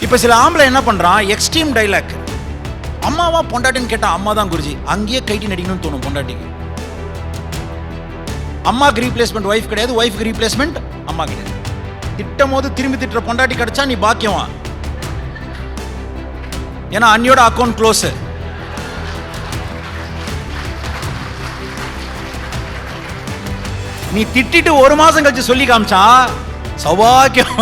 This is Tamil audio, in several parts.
இப்போ சில ஆம்பளை என்ன பண்றான், எக்ஸ்ட்ரீம் டைலாக். அம்மாவா பொண்டாட்டின்னு கேட்டா அம்மா தான் குருஜி. அங்கேயே கைட்டி நடிக்கணும்னு தோணும் பொண்டாட்டிக்கு. அம்மாக்கு ரீப்ளேஸ்மெண்ட் ஒய்ஃப் கிடையாது, ஒய்ஃப்க்கு ரீப்ளேஸ்மெண்ட் அம்மா கிடையாது. திட்டம் போது திரும்பி திட்டுற பொண்டாட்டி கிடைச்சா நீ பாக்கியமா. ஏன்னா அன்னியோட அக்கௌண்ட் க்ளோஸ். நீ திட்டிட்டு ஒரு மாசம் கழிச்சு சொல்லி காமிச்சா சௌபாக்கியம்.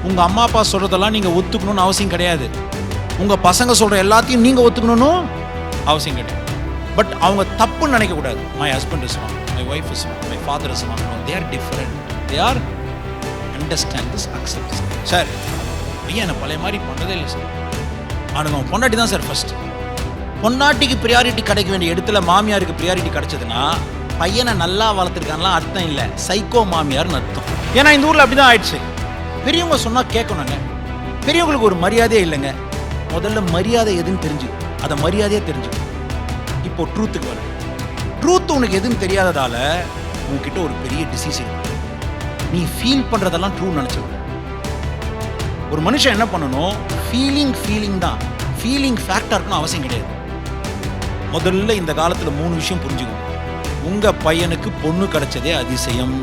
உங்க அம்மா அப்பா சொல்றதெல்லாம் நீங்க ஒத்துக்கணும்னு அவசியம் கிடையாது. உங்க பசங்க சொல்ற எல்லாத்தையும் நீங்க ஒத்துக்கணும்னு அவசியம் கிடையாது. பட் அவங்க தப்புன்னு நினைக்க கூடாது. My husband is wrong, my wife is wrong, my father is wrong. They are different. They are understand this, accept this. Sir ஐயா என்ன பழைய மாதிரி பண்றதே இல்லை சார். ஆனுங்க அவன் பொண்டாட்டி தான் சார் ஃபர்ஸ்ட். பொண்டாட்டிக்கு ப்ரியாரிட்டி கிடைக்க வேண்டிய இடத்துல மாமியாருக்கு ப்ரியாரிட்டி கிடைச்சதுன்னா பையனை நல்லா வளர்த்துருக்கான்லாம் அர்த்தம் இல்லை, சைக்கோ மாமியார்னு அர்த்தம். ஏன்னா இந்த ஊரில் அப்படிதான் ஆயிடுச்சு. பெரியவங்க சொன்னால் கேட்கணுங்க. பெரியவங்களுக்கு ஒரு மரியாதையே இல்லைங்க. முதல்ல மரியாதை எதுன்னு தெரிஞ்சு அதை மரியாதையே தெரிஞ்சுக்கணும். இப்போ ட்ரூத்துக்கு வர, ட்ரூத் உனக்கு எதுன்னு தெரியாததால உன்கிட்ட ஒரு பெரிய டிசீஸ் இருக்கு. நீ ஃபீல் பண்றதெல்லாம் ட்ரூ நினைச்சிருக்க. ஒரு மனுஷன் என்ன பண்ணணும், ஃபீலிங் தான். ஃபீலிங் ஃபேக்டா இருக்கணும் அவசியம் கிடையாது. முதல்ல இந்த காலத்துல 3 விஷயம் புரிஞ்சுக்கணும். உங்க பையனுக்கு பொண்ணு கிடைச்சதே அதிசயம்.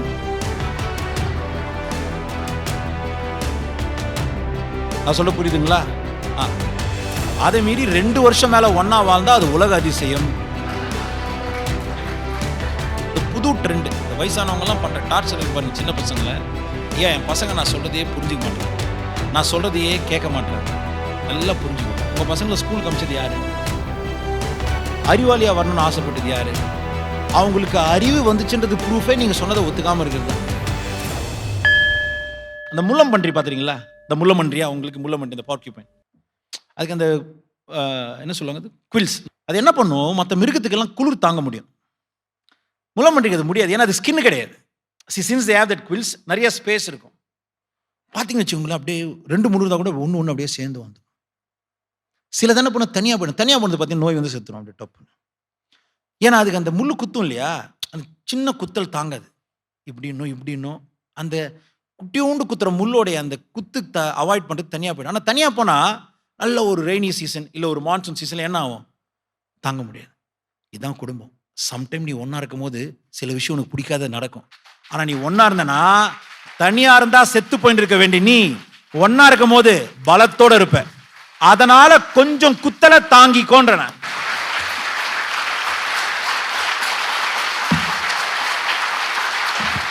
நான் சொல்ல புரியுதுங்களா? அதை மீறி 2 வருஷம் மேல ஒன்னா வாழ்ந்தா அது உலக அதிசயம். புது ட்ரெண்ட். இந்த வயசானவங்க எல்லாம் பண்ற டார்ச்சர் பாருங்க சின்ன பசங்களை. ஏன் என் பசங்க நான் சொல்றதையே புரிஞ்சுக்க மாட்டேன், நான் சொல்றதையே கேட்க மாட்டேன். நல்லா புரிஞ்சுக்கணும். உங்க பசங்களை ஸ்கூலுக்கு அமிச்சது யாரு? அறிவாளியா வரணும்னு ஆசைப்பட்டது யாரு? அவங்களுக்கு அறிவு வந்துச்சுன்றது ப்ரூஃபே நீங்க சொன்னதை ஒத்துக்காம இருக்கிறது. அந்த முள்ளம்பன்றி பாத்துறீங்களா? இந்த முள்ளமன்றியா உங்களுக்கு முள்ளமன்றி, இந்த பார்க்யூபைன், அதுக்கு அந்த என்ன சொல்லுவாங்க, குவில்ஸ். அது என்ன பண்ணும், மற்ற மிருகத்துக்கெல்லாம் குளிர் தாங்க முடியும். முள்ளமன்றிக்கு அது முடியாது. ஏன்னா அது ஸ்கின் கிடையாது. சின்ஸ் தே ஹேவ் தட் குவில்ஸ், நிறைய ஸ்பேஸ் இருக்கும். பார்த்தீங்கன்னு வச்சுக்கோங்களேன், அப்படியே 2-3 இருந்தால் கூட ஒன்று அப்படியே சேர்ந்து வந்து. சில தானே பண்ண தனியாக போனது பார்த்தீங்கன்னா நோய் வந்து செத்துரும் அப்படியே டப்புன்னு. ஏன்னா அதுக்கு அந்த முள்ளு குத்தும் இல்லையா, அந்த சின்ன குத்தல் தாங்காது. இப்படின்னும் அந்த குட்டியோண்டு குத்துற முள்ளோடைய அந்த குத்து அவாய்ட் பண்ணுறது தனியாக போயிடும். ஆனால் தனியாக போனால் நல்ல ஒரு ரெய்னி சீசன் இல்லை ஒரு மான்சூன் சீசனில் என்ன ஆகும், தாங்க முடியாது. இதுதான் குடும்பம். சம்டைம் நீ ஒன்றா இருக்கும் போது சில விஷயம் உனக்கு பிடிக்காத நடக்கும். ஆனால் நீ ஒன்றா இருந்தனா, தனியாக இருந்தால் செத்து போயிட்டு இருக்க வேண்டி நீ ஒன்றா இருக்கும் போது பலத்தோடு இருப்ப. அதனால கொஞ்சம் குத்தலை தாங்கிக்கோன்ற.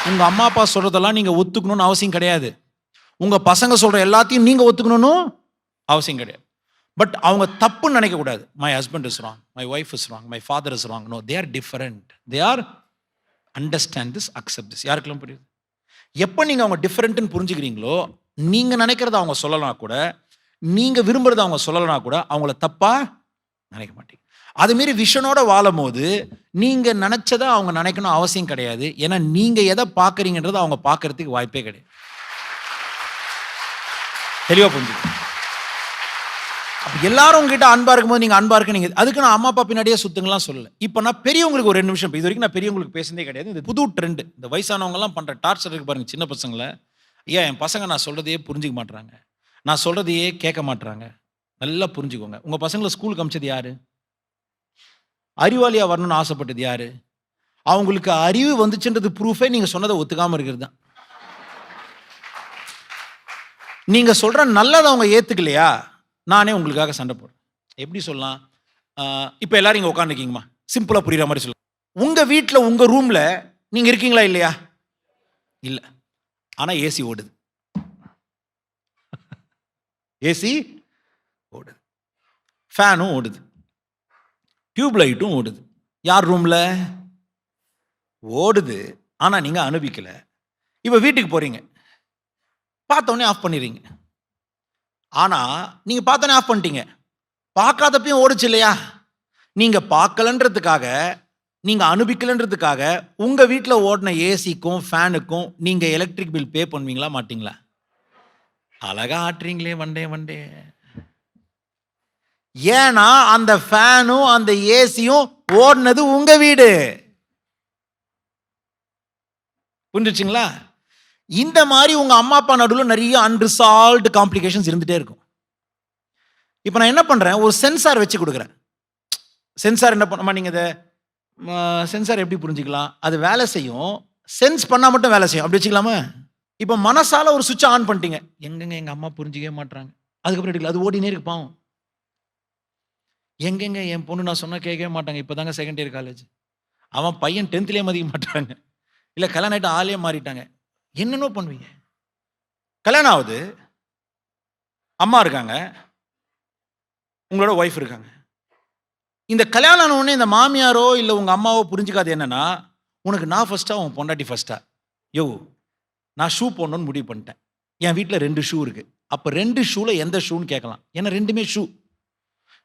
உங்க அம்மா அப்பா சொல்றதெல்லாம் நீங்க ஒத்துக்கணும்னு அவசியம் கிடையாது. உங்க பசங்க சொல்ற எல்லாத்தையும் நீங்க ஒத்துக்கணும்னு அவசியம் கிடையாது. பட் அவங்க தப்புன்னு நினைக்க கூடாது. My husband is wrong, my wife is wrong, my father is wrong. No, they are different. They are understand this, accept this. யாருக்கெல்லாம் புரியுது? எப்போ நீங்க அவங்க டிஃபரெண்ட்னு புரிஞ்சுக்கிறீங்களோ, நீங்க நினைக்கிறத அவங்க சொல்லலாம் கூட, நீங்க விரும்புறத அவங்க சொல்லலனா கூட அவங்கள தப்பா நினைக்க மாட்டீங்க. அது மாரி விஷனோட வாழும் போது நீங்க நினைச்சதை அவங்க நினைக்கணும் அவசியம் கிடையாது. ஏன்னா நீங்க எதை பார்க்குறீங்கன்றது அவங்க பார்க்கறதுக்கு வாய்ப்பே கிடையாது. தெளிவா புரிஞ்சுக்கணும். எல்லாரும் உங்ககிட்ட அன்பா இருக்கும்போது நீங்க அன்பா இருக்கு. நீங்க அதுக்கு நான் அம்மா அப்பா பின்னாடியே சுத்துங்கலாம் சொல்லல. இப்போ நான் பெரியவங்களுக்கு ஒரு 2 நிமிஷம், இது வரைக்கும் நான் பெரியவங்களுக்கு பேசுனதே கிடையாது. இந்த புது ட்ரெண்ட், இந்த வயசானவங்க எல்லாம் பண்ற டார்ச்சர் இருக்கு பாருங்க சின்ன பசங்களை. ஐயா என் பசங்க நான் சொல்றதையே புரிஞ்சுக்க மாட்டாங்க, நான் சொல்றதையே கேட்க மாட்டாங்க. நல்லா புரிஞ்சுக்கோங்க. உங்க பசங்களை ஸ்கூலுக்கு அமிச்சது யாரு? அறிவாளியா வரணும்னு ஆசைப்பட்டது யாரு? அவங்களுக்கு அறிவு வந்துச்சுன்றது ப்ரூஃபே நீங்க சொன்னதை ஒத்துக்காம இருக்கிறது தான். நீங்க சொல்ற நல்லதை அவங்க ஏத்துக்கலையா, நானே உங்களுக்காக சண்டை போடுறேன். எப்படி சொல்லலாம், இப்போ எல்லாரும் இங்க உட்காந்துருக்கீங்கம்மா, சிம்பிளா புரியுற மாதிரி சொல்லலாம். உங்க வீட்டில் உங்க ரூம்ல நீங்க இருக்கீங்களா இல்லையா? இல்ல. ஆனா ஏசி ஓடுது. ஏசி ஓடுது, ஃபேனும் ஓடுது, டியூப் லைட்டும் ஓடுது. யார் ரூம்ல ஓடுது? ஆனா நீங்க அனுபவிக்கல. இப்ப வீட்டுக்கு போறீங்க, பார்த்தோன்னே ஆஃப் பண்ணிடுறீங்க. ஆனா நீங்க பார்த்தோன்னே ஆஃப் பண்ணிட்டீங்க, பார்க்காதப்பையும் ஓடுச்சு இல்லையா? நீங்க பார்க்கலன்றதுக்காக, நீங்க அனுபவிக்கலன்றதுக்காக உங்க வீட்டில் ஓடின ஏசிக்கும் ஃபேனுக்கும் நீங்க எலக்ட்ரிக் பில் பே பண்ணுவீங்களா மாட்டீங்களா? அழகா ஆட்டுறீங்களே வண்டே. ஏன்னா அந்த ஃபேனும் அந்த ஏசியும் ஓடினது உங்க வீடு. புரிஞ்சுச்சுங்களா? இந்த மாதிரி உங்க அம்மா அப்பா நடுவில் நிறைய அன்ரிசால்வ்டு காம்ப்ளிகேஷன்ஸ் இருந்துட்டே இருக்கும். இப்போ நான் என்ன பண்றேன், ஒரு சென்சார் வச்சு கொடுக்குறேன். சென்சார் என்ன பண்ண நீங்க இதை சென்சார் எப்படி புரிஞ்சுக்கலாம், அது வேலை செய்யும், சென்ஸ் பண்ணா மட்டும் வேலை செய்யும், அப்படி வச்சுக்கலாமா? இப்போ மனசால ஒரு சுவிட்ச் ஆன் பண்ணிட்டீங்க, எங்கெங்க எங்க அம்மா புரிஞ்சிக்கவே மாட்டாங்க, அதுக்கப்புறம் எடுக்கல, அது ஓடினே இருக்கு பாவம். எங்கெங்க என் பொண்ணு நான் சொன்னா கேட்கவே மாட்டாங்க, இப்போதாங்க செகண்ட் இயர் காலேஜ், அவன் பையன் 10th மதிக்க மாட்டாங்க, இல்லை கல்யாணம் ஆகிட்டு ஆளே மாறிட்டாங்க, என்னென்னோ பண்ணுவீங்க. கல்யாணம் ஆகுது, அம்மா இருக்காங்க, உங்களோட ஒய்ஃப் இருக்காங்க. இந்த கல்யாணம் ஆன உடனே இந்த மாமியாரோ இல்லை உங்க அம்மாவோ புரிஞ்சுக்காது என்னன்னா, உனக்கு நான் ஃபர்ஸ்டா உன் பொண்டாட்டி ஃபர்ஸ்டா? யோ, நான் ஷூ போடணும்னு முடிவு பண்ணிட்டேன், என் வீட்டில் 2 ஷூ இருக்கு, அப்போ 2 ஷூல எந்த ஷூன்னு கேட்கலாம், ஏன்னா 2மே ஷூ.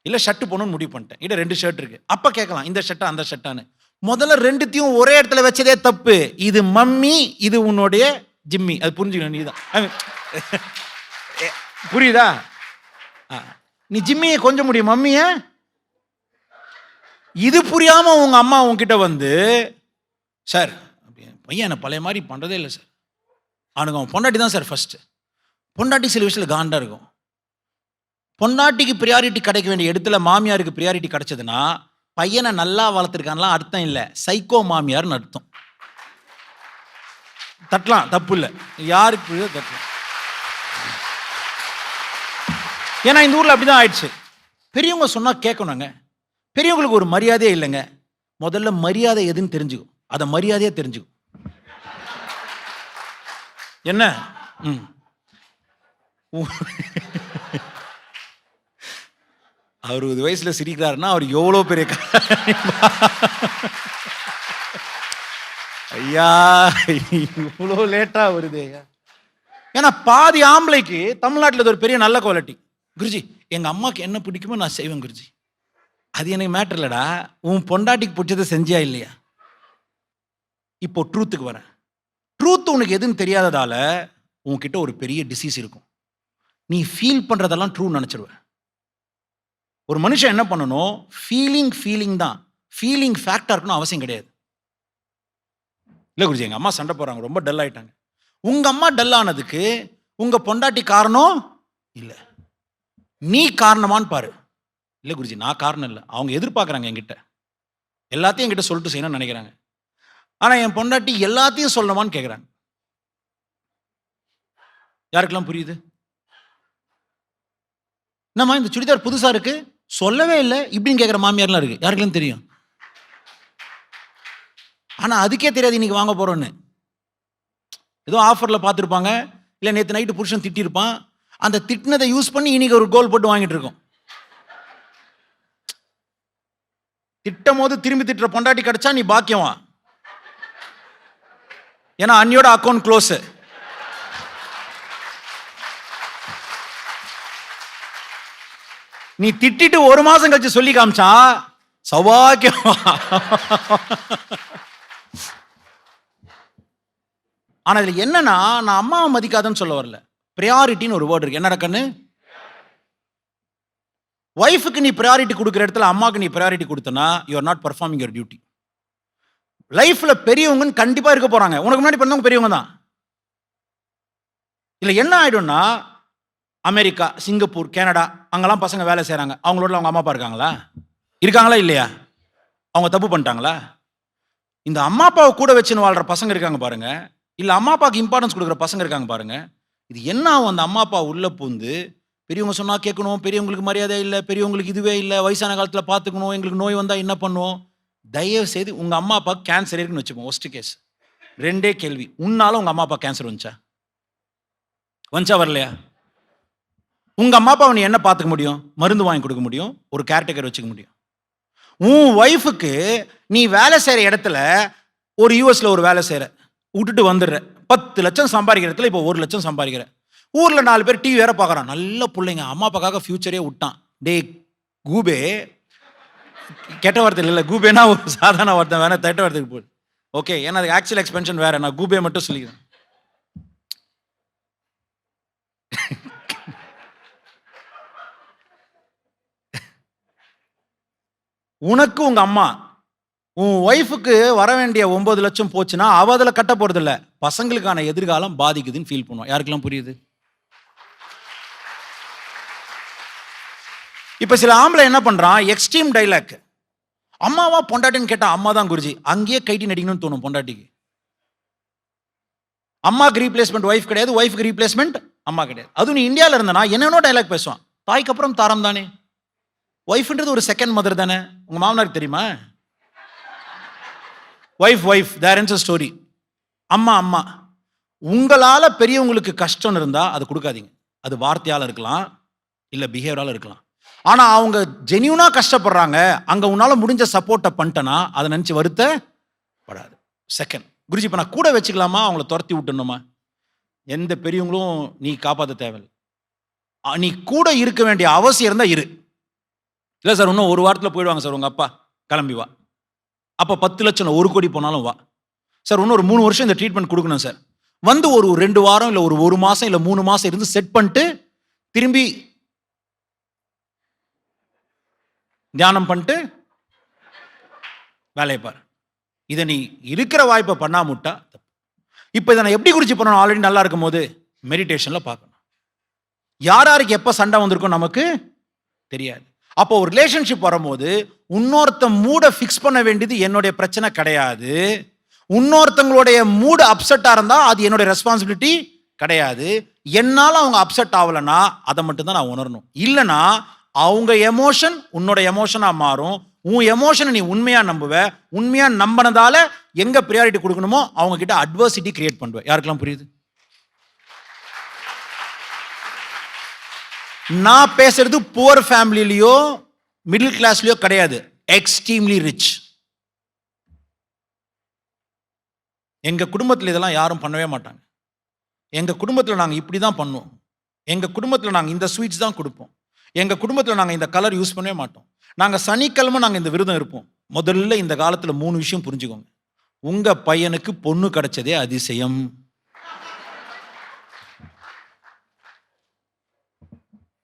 இல்லை ஷர்ட் போடணும்னு முடிவு பண்ணிட்டேன், இல்லை 2 ஷர்ட் இருக்கு, அப்போ கேட்கலாம் இந்த ஷர்ட்டா அந்த ஷர்ட்டான்னு. முதல்ல 2த்தையும் ஒரே இடத்துல வச்சதே தப்பு. இது மம்மி, இது உன்னுடைய ஜிம்மி, அது புரிஞ்சுக்கணும். நீதான் புரியுதா? நீ ஜிம்மியை கொஞ்சம் முடியும், மம்மிய இது புரியாம உங்க அம்மா உங்ககிட்ட வந்து, சார் பையன் என்ன பழைய மாதிரி பண்றதே இல்லை சார், அவனுக்கு அவன் பொண்டாட்டி தான் சார் ஃபர்ஸ்ட். பொண்டாட்டி சில விஷயத்தில் காண்டா இருக்கும். பொண்டாட்டிக்கு ப்ரியாரிட்டி கிடைக்க வேண்டிய இடத்துல மாமியாருக்கு ப்ரியாரிட்டி கிடைச்சதுன்னா பையனை நல்லா வளர்த்துருக்கான்லாம் அர்த்தம் இல்லை, சைக்கோ மாமியார்னு அர்த்தம். தட்டலாம், தப்பு இல்லை, யாருக்கு தட்டலாம். ஏன்னா இந்த ஊரில் அப்படிதான் ஆயிடுச்சு. பெரியவங்க சொன்னா கேட்கணுங்க. பெரியவங்களுக்கு ஒரு மரியாதையே இல்லைங்க. முதல்ல மரியாதை எதுன்னு தெரிஞ்சுக்கும், அதை மரியாதையா தெரிஞ்சுக்கும். என்ன 60 வயசுல சிரிக்கிறாருன்னா அவர் எவ்வளோ பெரிய ஐயா இவ்வளோ லேட்டா வருது. ஏன்னா பாதி ஆம்பளைக்கு தமிழ்நாட்டில் ஒரு பெரிய நல்ல குவாலிட்டி, குருஜி எங்க அம்மாக்கு என்ன பிடிக்குமோ நான் செய்வேன் குருஜி, அது எனக்கு மேட்டர் இல்லடா, உன் பொண்டாட்டிக்கு பிடிச்சதை செஞ்சியா இல்லையா? இப்போ ட்ரூத்துக்கு வரேன். ட்ரூத் உனக்கு எதுன்னு தெரியாததால உன்கிட்ட ஒரு பெரிய டிசீஸ் இருக்கும். நீ ஃபீல் பண்றதெல்லாம் ட்ரூ நினைச்சிருவேன். ஒரு மனுஷன் என்ன பண்ணணும், ஃபீலிங் தான், ஃபீலிங் ஃபேக்டா இருக்கணும் அவசியம் கிடையாது. இல்லை குருஜி எங்க அம்மா சண்டை போடுறாங்க, ரொம்ப டல் ஆயிட்டாங்க. உங்க அம்மா டல் ஆனதுக்கு உங்க பொண்டாட்டி காரணம் இல்லை, நீ காரணமான்னு பாரு. இல்லை குருஜி நான் காரணம் இல்லை, அவங்க எதிர்பார்க்குறாங்க என்கிட்ட, எல்லாத்தையும் என்கிட்ட சொல்லிட்டு செய்யணும்னு நினைக்கிறாங்க, ஆனால் என் பொண்டாட்டி எல்லாத்தையும் சொல்லணுமான்னு கேட்குறாங்க. யாருக்கெல்லாம் புரியுது? நம்ம இந்த சுடிதார் புதுசா இருக்கு, சொல்லவே இல்லை இப்படின்னு கேட்குற மாமியார்லாம் இருக்கு, யாருக்கெல்லாம் தெரியும்? ஆனால் அதுக்கே தெரியாது இன்னைக்கு வாங்க போறோன்னு. ஏதோ ஆஃபரில் பார்த்துருப்பாங்க, இல்லை நேற்று நைட்டு புருஷன் திட்டிருப்பான், அந்த திட்டினதை யூஸ் பண்ணி இன்னைக்கு ஒரு கோல் போட்டு வாங்கிட்டு இருக்கோம். திட்டம் போது திரும்பி திட்டுற பொண்டாட்டி கிடைச்சா நீ பாக்கியவா, ஏன்னா அன்னியோட அக்கௌண்ட் க்ளோஸ். நீ திட்டிட்டு 1 மாசம் கழிச்சு சொல்லி காமிச்சா சௌபாக்கியமா. ஆனா இதுல என்னன்னா, நான் அம்மாவை மதிக்காதன்னு சொல்ல வரல, ப்ரியாரிட்டின்னு ஒரு வேர்டு இருக்கு. என்ன கண்ணு? ஒய்ஃபுக்கு நீ ப்ரையாரிட்டி கொடுக்குற இடத்துல அம்மாவுக்கு நீ ப்ரையாரிட்டி கொடுத்தனா you are not performing your duty. லைஃப்ல பெரியவங்கன்னு கண்டிப்பா இருக்க போறாங்க, உனக்கு முன்னாடி பண்ணவங்க பெரியவங்க தான். இல்ல என்ன ஆயிடும்னா, அமெரிக்கா, சிங்கப்பூர், கனடா அங்கெல்லாம் பசங்க வேலை செய்றாங்க, அவங்களோட அவங்க அம்மா அப்பா இருக்காங்களா? இருக்காங்களா இல்லையா? அவங்க தப்பு பண்ணிட்டாங்களா? இந்த அம்மா அப்பாவை கூட வச்சுன்னு வாழ்ற பசங்க இருக்காங்க பாருங்க, இல்ல அம்மா அப்பாவுக்கு இம்பார்ட்டன்ஸ் கொடுக்குற பசங்க இருக்காங்க பாருங்க. இது என்ன ஆகும், அந்த அம்மா அப்பா உள்ள பூந்து பெரியவங்க சொன்னா கேட்கணும், பெரியவங்களுக்கு மரியாதை இல்லை, பெரியவங்களுக்கு இதுவே இல்லை, வயசான காலத்தில் பார்த்துக்கணும், எங்களுக்கு நோய் வந்தால் என்ன பண்ணுவோம்? தயவு செய்து உங்க அம்மா அப்பா கேன்சர் இருக்குன்னு வச்சுப்போம், ஒஸ்ட் கேஸ். 2 கேள்வி, உன்னால உங்க அம்மா அப்பா கேன்சர் வந்துச்சா வரலையா? உங்க அம்மா அப்பா நீ என்ன பார்த்துக்க முடியும்? மருந்து வாங்கி கொடுக்க முடியும், ஒரு கேர்டேக்கர் வச்சுக்க முடியும். உன் ஒய்ஃபுக்கு நீ வேலை செய்யற இடத்துல ஒரு யூஎஸ்ல ஒரு வேலை செய்யற, விட்டுட்டு வந்துடுற, 10 லட்சம் சம்பாதிக்கிற இடத்துல இப்போ 1 லட்சம் சம்பாதிக்கிற, ஊர்ல 4 பேர் டிவி வேற பார்க்கறான், நல்ல பிள்ளைங்க, அம்மா அப்பாக்காக ஃபியூச்சரே விட்டான். டே கூபே, கெட்ட வார்த்தை இல்லை, கூபேனா ஒரு சாதாரண வார்த்தை, வேணா கெட்ட வார்த்தைக்கு போடு, ஓகே, ஏன்னா அதுக்கு ஆக்சுவல் எக்ஸ்பென்ஷன் வேற, நான் கூபே மட்டும் சொல்லிக்கிறேன். உனக்கு உங்க அம்மா உன் ஒய்ஃபுக்கு வர வேண்டிய 9 லட்சம் போச்சுன்னா அவ அதில் கட்ட போறது இல்ல, பசங்களுக்கான எதிர்காலம் பாதிக்குதுன்னு ஃபீல் பண்ணுவான். யாருக்கெல்லாம் புரியுது? இப்ப சில ஆம்பளை என்ன பண்றான், எக்ஸ்ட்ரீம் டைலாக். அம்மாவா பொண்டாட்டின்னு கேட்டா அம்மா தான் குருஜி, அங்கேயே கைட்டி நடிக்கணும்னு தோணும் பொண்டாட்டிக்கு. அம்மாக்கு ரீப்ளேஸ்மெண்ட் ஒய்ஃப் கிடையாது, ஒய்ஃப்க்கு ரீப்ளேஸ்மெண்ட் அம்மா கிடையாது. அதுவும் நீ இந்தியாவில் இருந்தனா என்னென்னோ டைலாக் பேசுவான். தாய்க்கு அப்புறம் தாரம் தானே, ஒய்ஃப்ன்றது ஒரு செகண்ட் மதர் தானே. உங்க மாமனாருக்கு தெரியுமா? Wife there is a story. அம்மா உங்களால பெரியவங்களுக்கு கஷ்டம் இருந்தா அது கொடுக்காதீங்க. அது வார்த்தையால இருக்கலாம், இல்ல பிஹேவியரால இருக்கலாம். ஆனா அவங்க ஜெனியூனா கஷ்டப்படுறாங்க, அங்க உன்னால முடிஞ்ச சப்போர்ட்டை பண்ணிட்டனா அதை நினைச்சு வருத்தப்படாது. செகண்ட், குருஜி இப்ப நான் கூட வச்சுக்கலாமா, அவங்கள துரத்தி விட்டுணுமா? எந்த பெரியவங்களும் நீ காப்பாற்ற தேவையில்லை. நீ கூட இருக்க வேண்டிய அவசியம் இருந்தா இரு. இல்லை சார் இன்னும் ஒரு வாரத்தில் போயிடுவாங்க சார் உங்க அப்பா, கிளம்பி வா. அப்போ 10 லட்சம் 1 கோடி போனாலும் வா சார். இன்னும் ஒரு 3 வருஷம் இந்த ட்ரீட்மெண்ட் கொடுக்கணும் சார். வந்து ஒரு 2 வாரம் இல்லை ஒரு 1 மாசம் இல்லை 3 மாசம் இருந்து செட் பண்ணிட்டு திரும்பி தியானம் பண்ணிட்டு வேலையை பாரு. இதை நீ இருக்கிற வாய்ப்பை பண்ணாமுட்டா. இப்போ இதை நான் எப்படி குறிச்சு பண்ணணும்? ஆல்ரெடி நல்லா இருக்கும் போது மெடிடேஷனில் பார்க்கணும். யார் யாருக்கு எப்போ சண்டை வந்திருக்கும் நமக்கு தெரியாது. அப்போ ஒரு ரிலேஷன்ஷிப் வரும்போது இன்னொருத்த மூடை ஃபிக்ஸ் பண்ண வேண்டியது என்னுடைய பிரச்சனை கிடையாது. இன்னொருத்தங்களுடைய மூடு அப்செட்டா இருந்தா அது என்னுடைய ரெஸ்பான்சிபிலிட்டி கிடையாது. என்னால் அவங்க அப்செட் ஆகலைன்னா அதை மட்டும்தான் நான் உணரணும். இல்லைன்னா அவங்க எமோஷன் உன்னோட எமோஷனா மாறும். உன் எமோஷனை நீ உண்மையா நம்புவ. உண்மையா நம்பினதால எங்க ப்ரியாரிட்டி கொடுக்கணுமோ அவங்க கிட்ட அட்வர்சிட்டி கிரியேட் பண்ணுவேன். யாருக்கெல்லாம் புரியுது? நான் பேசுறது புவர் ஃபேமிலியோ மிடில் கிளாஸ்லயோ கிடையாது, எக்ஸ்ட்ரீம்லி ரிச். எங்க குடும்பத்தில் இதெல்லாம் யாரும் பண்ணவே மாட்டாங்க. எங்க குடும்பத்தில் நாங்கள் இப்படி தான் பண்ணுவோம். எங்க குடும்பத்தில் நாங்கள் இந்த ஸ்வீட்ஸ் தான் கொடுப்போம். எங்க குடும்பத்தில் நாங்கள் இந்த கலர் யூஸ் பண்ணவே மாட்டோம். நாங்கள் சனிக்கிழமை நாங்கள் இந்த விரதம் இருப்போம். முதல்ல இந்த காலத்தில் 3 விஷயம் புரிஞ்சுக்கோங்க. உங்க பையனுக்கு பொண்ணு கிடைச்சதே அதிசயம்.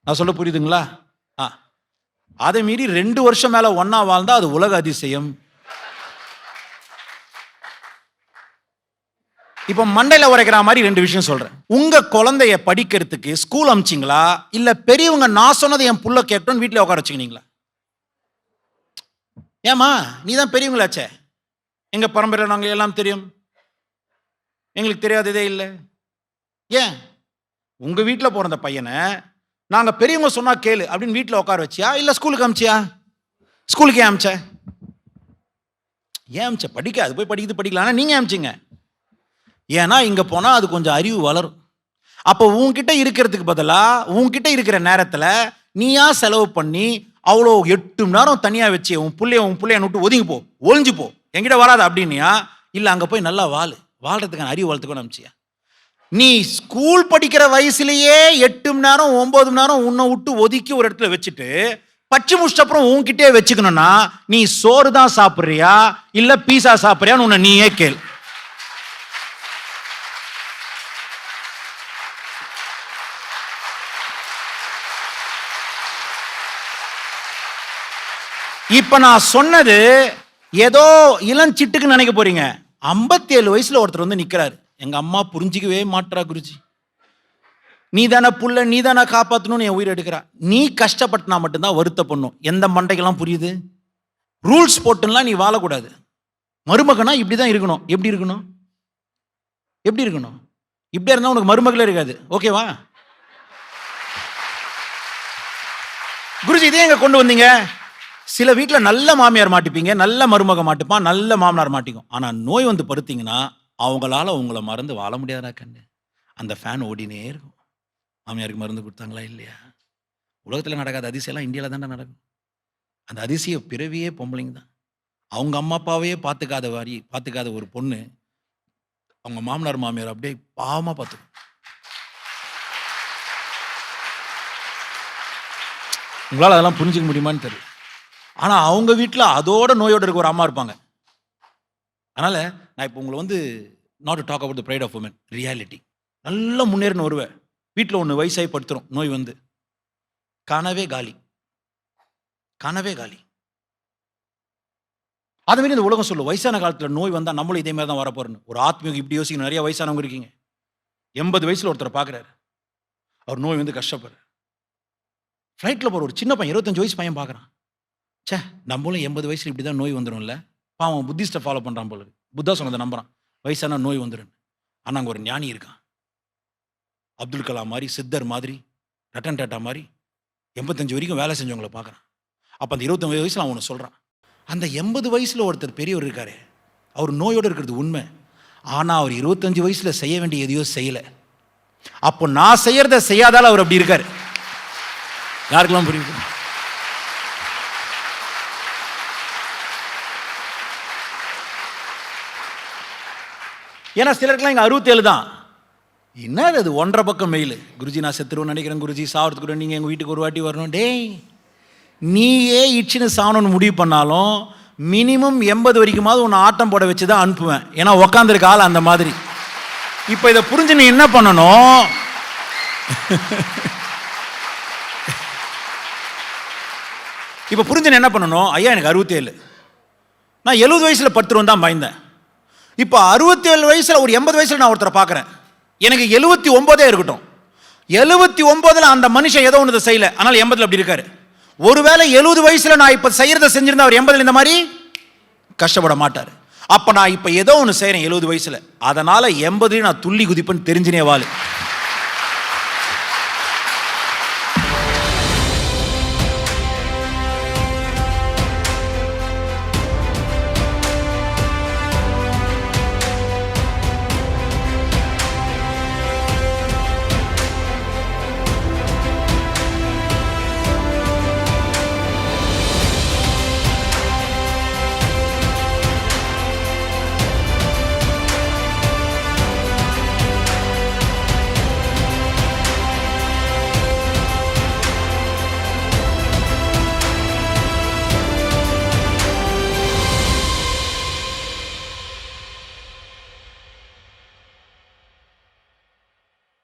நான் சொல்ல புரியுதுங்களா? அதை மீறி 2 வருஷம் மேல ஒன்னா வாழ்ந்தா அது உலக அதிசயம். இப்ப மண்டையில உரைக்கிற மாதிரி 2 விஷயம் சொல்றேன். உங்க குழந்தைய படிக்கிறதுக்கு ஸ்கூல் அமிச்சிங்களா, இல்ல பெரியவங்க நான் சொன்னதை என் புள்ள கேட்டோன்னு வீட்டுல உட்கார வச்சுக்கினீங்களா? ஏமா நீ தான் பெரியவங்களாச்சே. எங்க பரம்பரையில் நாங்க எல்லாம் தெரியும், எங்களுக்கு தெரியாததே இல்லை. ஏன் உங்க வீட்டில் பிறந்த பையனை நாங்க பெரியவங்க சொன்னா கேளு அப்படின்னு வீட்டில் உட்கார வச்சியா, இல்ல ஸ்கூலுக்கு அமிச்சியா? ஸ்கூலுக்கு ஏன் அமிச்ச? ஏன் அமிச்ச? படிக்க அது போய் படிக்குது படிக்கலாம். நீங்க அமிச்சிங்க. ஏன்னா இங்க போனா அது கொஞ்சம் அறிவு வளரும். அப்போ உன்கிட்ட இருக்கிறதுக்கு பதிலா உன்கிட்ட இருக்கிற நேரத்துல நீயா செலவு பண்ணி அவ்வளோ 8 மணி நேரம் தனியா வச்சு உன் பிள்ளைய விட்டு ஒதுங்கி போ, ஒளிஞ்சு போ, என்கிட்ட வராது அப்படின்னியா? இல்ல அங்க போய் நல்லா வாழ்றதுக்கான அறிவு வளர்த்துக்கணும் அமிச்சியா? நீ ஸ்கூல் படிக்கிற வயசுலயே 8 மணி நேரம் 9 மணி நேரம் உன்னை விட்டு ஒதுக்கி ஒரு இடத்துல வச்சுட்டு பச்சு முடிச்ச அப்புறம் உன்கிட்டே வச்சுக்கணும்னா நீ சோறு தான் சாப்பிடுறியா இல்ல பீஸா சாப்பிடுறியான்னு உன்னை நீயே கேள். இப்ப நான் சொன்னது ஏதோ இளஞ்சிட்டுக்கு நினைக்க போறீங்க. 57 வயசுல ஒருத்தர் வந்து நிக்கிறாரு, எங்க அம்மா புரிஞ்சிக்கவே மாட்டா குருஜி, நீ தானே புள்ள, நீ தானே காப்பாற்றணும்னு என் உயிர் எடுக்கிறா. நீ கஷ்டப்பட்டுனா மட்டும்தான் வருத்த பண்ணும். எந்த மண்டைக்கெல்லாம் புரியுது? ரூல்ஸ் போட்டுலாம் நீ வாழக்கூடாது. மருமகனா இப்படிதான் இருக்கணும். எப்படி இருக்கணும்? எப்படி இருக்கணும்? இப்படியா இருந்தா உனக்கு மருமகளே இருக்காது. ஓகேவா குருஜி? இதே எங்க கொண்டு வந்தீங்க. சில வீட்டில் நல்ல மாமியார் மாட்டிப்பீங்க, நல்ல மருமக மாட்டுப்பான், நல்ல மாமனார் மாட்டிக்கும். ஆனா நோய் வந்து படுத்தீங்கன்னா அவங்களால உங்களை மறந்து வாழ முடியாதா கண்ணு? அந்த ஃபேன் ஓடினே இருக்கும். மாமியாருக்கு மருந்து கொடுத்தாங்களா இல்லையா? உலகத்தில் நடக்காத அதிசயம்லாம் இந்தியாவில் தானே நடக்கும். அந்த அதிசய பிறவியே பொம்பளைங்க தான். அவங்க அம்மா அப்பாவையே பார்த்துக்காத ஒரு பொண்ணு அவங்க மாமனார் மாமியார் அப்படியே பாவமா பார்த்துக்கும். உங்களால் அதெல்லாம் புரிஞ்சுக்க முடியுமான்னு தெரியல. ஆனா அவங்க வீட்டில் அதோட நோயோட இருக்க ஒரு அம்மா இருப்பாங்க. அதனால நான் இப்போ உங்களை வந்து not to talk about the pride of woman, reality. நல்லா முன்னேறின வருவேன். வீட்டில் ஒன்று வயசாகி படுத்துரும், நோய் வந்து கனவே காலி. அதுமாரி இந்த உலகம் சொல்லும், வயசான காலத்தில் நோய் வந்தால் நம்மளும் இதே மாதிரி தான் வரப்போறேன்னு. ஒரு ஆத்மீகம் இப்படி யோசிக்கணும். நிறைய வயசானவங்க இருக்கீங்க. 80 வயசில் ஒருத்தரை பார்க்குறாரு, அவர் நோய் வந்து கஷ்டப்படுறாரு. ஃப்ளைட்டில் போகிற ஒரு சின்ன பையன், 25 வயசு பையன் பார்க்குறான். சே, நம்மளும் 80 வயசில் இப்படி தான் நோய் வந்துடும்ல. பாவம் புத்திஸ்ட்டை ஃபாலோ பண்ணுறான் போல. புத்தா சொன்னதை நம்புறான், வயசான நோய் வந்துடும். ஆனால் அங்கே ஒரு ஞானி இருக்கான், அப்துல் கலாம் மாதிரி, சித்தர் மாதிரி, ரட்டன் டாட்டா மாதிரி 85 வரைக்கும் வேலை செஞ்சவங்களை பார்க்குறான். அப்போ அந்த 29 வயசில் அவன் ஒன்று சொல்கிறான், அந்த 80 வயசில் ஒருத்தர் பெரியவர் இருக்காரு, அவர் நோயோடு இருக்கிறது உண்மை. ஆனால் அவர் 25 வயசில் செய்ய வேண்டிய எதையோ செய்யலை. அப்போ நான் செய்யறத செய்யாதால அவர் அப்படி இருக்காரு. யாருக்கெல்லாம் புரியுது? ஏன்னா சிலருக்குலாம் இங்கே 67 தான். என்ன அது 1.5 பக்கம் மெயில், குருஜி நான் செத்துருவேன்னு நினைக்கிறேன், குருஜி சாவறதுக்கு நீங்கள் எங்கள் வீட்டுக்கு ஒரு வாட்டி வரணும். டேய், நீயே இச்சின்னு சாவணும்னு முடிவு பண்ணாலும் மினிமம் 80 வரைக்குமாவது உன்னை ஆட்டம் போட வச்சு தான் அனுப்புவேன். ஏன்னா உக்காந்துருக்க ஆள் அந்த மாதிரி. இப்போ இதை புரிஞ்சு நீ என்ன பண்ணணும், இப்போ புரிஞ்சு என்ன பண்ணணும், ஐயா எனக்கு 67, நான் 70 வயசில் படுத்துருவேன் தான் பயந்தேன். இப்போ 67 வயசில் ஒரு 80 வயசில் நான் ஒருத்தரை பார்க்குறேன், எனக்கு 79 இருக்கட்டும். 79 அந்த மனுஷன் ஏதோ ஒன்று செய்யலை, ஆனால் 80 அப்படி இருக்காரு. ஒருவேளை 70 வயசுல நான் இப்ப செய்யறத செஞ்சிருந்தா அவர் 80 இந்த மாதிரி கஷ்டப்பட மாட்டார். அப்ப நான் இப்ப ஏதோ ஒன்று செய்யறேன் 70 வயசுல, அதனால 80 நான் துள்ளி குதிப்பேன்னு தெரிஞ்சினே வாழு.